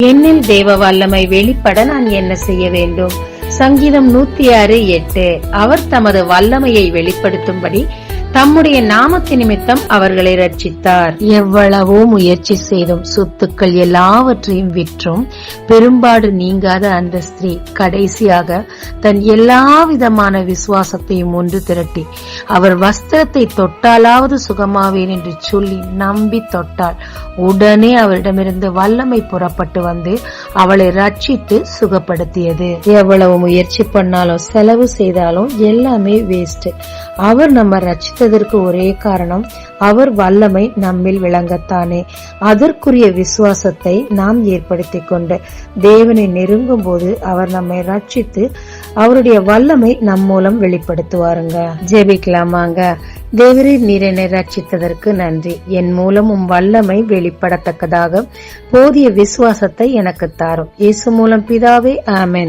என்னில் தேவ வல்லமை வெளிப்பட நான் என்ன செய்ய வேண்டும்? சங்கீதம் 106:8. அவர் தமது வல்லமையை வெளிப்படுத்தும்படி தம்முடைய நாமத்து நிமித்தம் அவர்களை ரட்சித்தார். எவ்வளவோ முயற்சி செய்தும் சொத்துக்கள் எல்லாவற்றையும் விற்றும் பெரும்பாடு நீங்காத அந்த ஸ்திரீ கடைசியாக தன் எல்லா விதமான விசுவாசத்தையும் ஒன்று திரட்டி அவர் வஸ்திரத்தை தொட்டாலாவது சுகமாவேன் என்று சொல்லி நம்பி தொட்டாள். உடனே அவரிடமிருந்து வல்லமை புறப்பட்டு வந்து அவளை ரட்சித்து சுகப்படுத்தியது. எவ்வளவு முயற்சி பண்ணாலும் செலவு செய்தாலும் எல்லாமே வேஸ்ட். அவர் நம்ம ரட்சித்ததற்கு ஒரே காரணம் அவர் வல்லமை நம்மில் விளங்கத்தானே. அதற்குரிய விசுவாசத்தை நாம் ஏற்படுத்திக் கொண்டு தேவனை நெருங்கும் போது அவர் நம்மை ரட்சித்து அவருடைய வல்லமை நம் மூலம் வெளிப்படுத்துவாருங்க. ஜெபிக்கலாமாங்க. தேவரே, நீர் என்னை ரட்சித்ததற்கு நன்றி. என் மூலம் உம் வல்லமை வெளிப்படத்தக்கதாக போதிய விசுவாசத்தை எனக்கு தாரும். இயேசு மூலம் பிதாவே, ஆமென்.